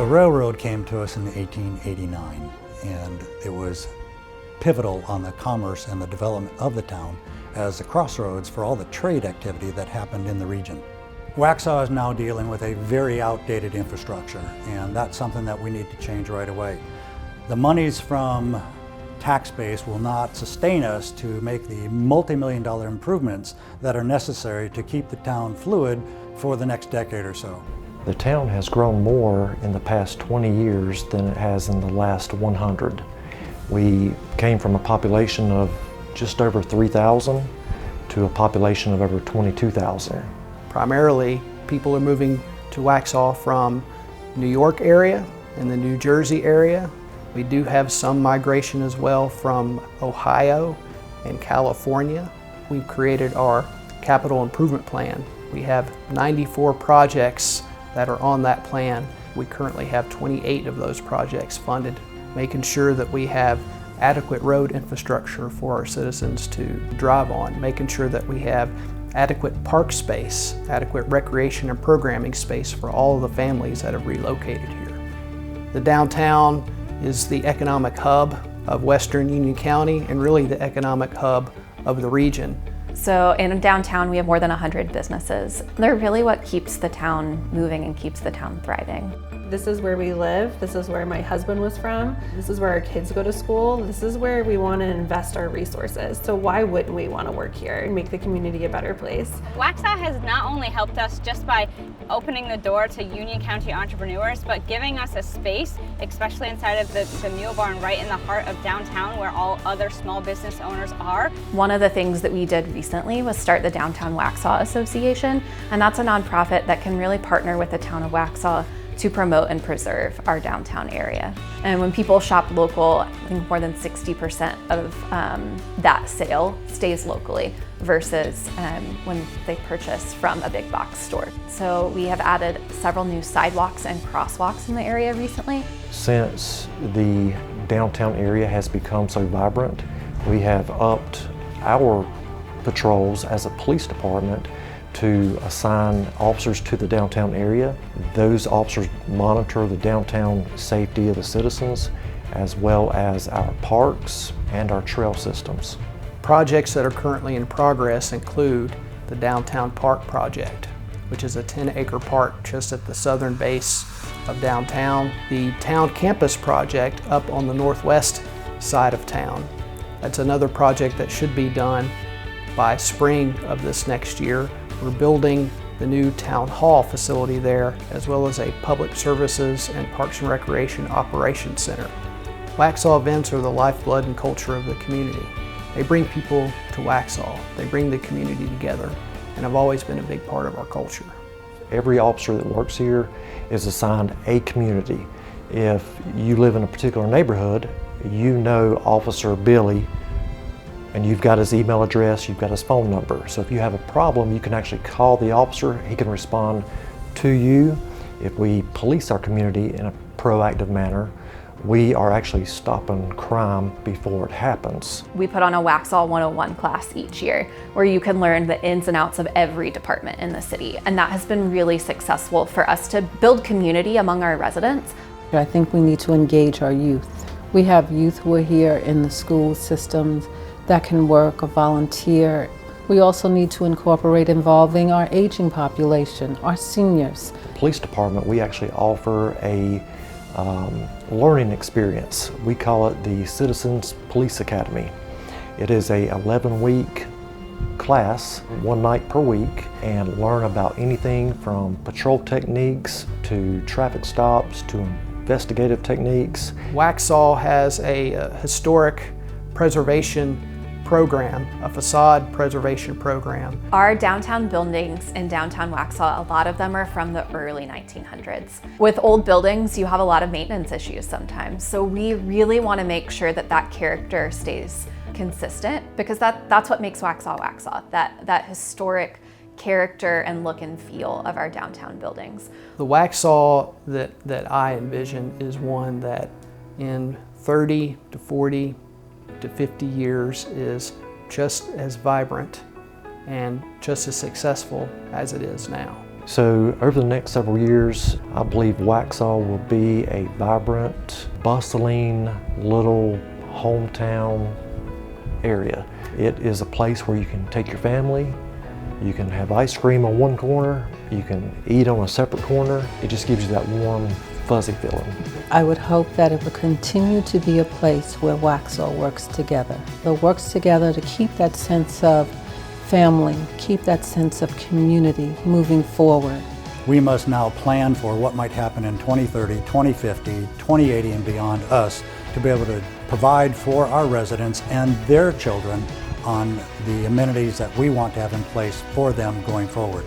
The railroad came to us in 1889, and it was pivotal on the commerce and the development of the town as a crossroads for all the trade activity that happened in the region. Waxhaw is now dealing with a very outdated infrastructure, and that's something that we need to change right away. The monies from tax base will not sustain us to make the multi-million-dollar improvements that are necessary to keep the town fluid for the next decade or so. The town has grown more in the past 20 years than it has in the last 100. We came from a population of just over 3,000 to a population of over 22,000. Primarily, people are moving to Waxhaw from New York area and the New Jersey area. We do have some migration as well from Ohio and California. We've created our capital improvement plan. We have 94 projects that are on that plan. We currently have 28 of those projects funded, making sure that we have adequate road infrastructure for our citizens to drive on, making sure that we have adequate park space, adequate recreation and programming space for all of the families that have relocated here. The downtown is the economic hub of Western Union County and really the economic hub of the region. So in downtown we have more than 100 businesses. They're really what keeps the town moving and keeps the town thriving. This is where we live. This is where my husband was from. This is where our kids go to school. This is where we want to invest our resources. So why wouldn't we want to work here and make the community a better place? Waxhaw has not only helped us just by opening the door to Union County entrepreneurs, but giving us a space, especially inside of the Mule Barn right in the heart of downtown where all other small business owners are. One of the things that we did recently was start the Downtown Waxhaw Association, and that's a nonprofit that can really partner with the town of Waxhaw to promote and preserve our downtown area. And when people shop local, I think more than 60% of that sale stays locally versus when they purchase from a big box store. So we have added several new sidewalks and crosswalks in the area recently. Since the downtown area has become so vibrant, we have upped our patrols as a police department to assign officers to the downtown area. Those officers monitor the downtown safety of the citizens as well as our parks and our trail systems. Projects that are currently in progress include the Downtown Park Project, which is a 10-acre park just at the southern base of downtown. The Town Campus Project up on the northwest side of town. That's another project that should be done by spring of this next year. We're building the new town hall facility there, as well as a public services and parks and recreation operations center. Waxhaw events are the lifeblood and culture of the community. They bring people to Waxhaw. They bring the community together, and have always been a big part of our culture. Every officer that works here is assigned a community. If you live in a particular neighborhood, you know Officer Billy, and you've got his email address, you've got his phone number. So if you have a problem, you can actually call the officer, he can respond to you. If we police our community in a proactive manner, we are actually stopping crime before it happens. We put on a Waxhaw 101 class each year where you can learn the ins and outs of every department in the city. And that has been really successful for us to build community among our residents. I think we need to engage our youth. We have youth who are here in the school systems that can work or volunteer. We also need to incorporate involving our aging population, our seniors. Police department, we actually offer a learning experience. We call it the Citizens Police Academy. It is a 11-week class, one night per week, and learn about anything from patrol techniques to traffic stops to investigative techniques. Waxhaw has a historic preservation program, a facade preservation program. Our downtown buildings in downtown Waxhaw, a lot of them are from the early 1900s. With old buildings, you have a lot of maintenance issues sometimes. So we really want to make sure that that character stays consistent, because that's what makes Waxhaw Waxhaw, that historic character and look and feel of our downtown buildings. The Waxhaw that I envision is one that in 30 to 40 to 50 years is just as vibrant and just as successful as it is now. So over the next several years, I believe Waxhaw will be a vibrant, bustling little hometown area. It is a place where you can take your family, you can have ice cream on one corner, you can eat on a separate corner. It just gives you that warm, fuzzy feeling. I would hope that it will continue to be a place where Waxhaw works together. It works together to keep that sense of family, keep that sense of community moving forward. We must now plan for what might happen in 2030, 2050, 2080 and beyond us to be able to provide for our residents and their children on the amenities that we want to have in place for them going forward.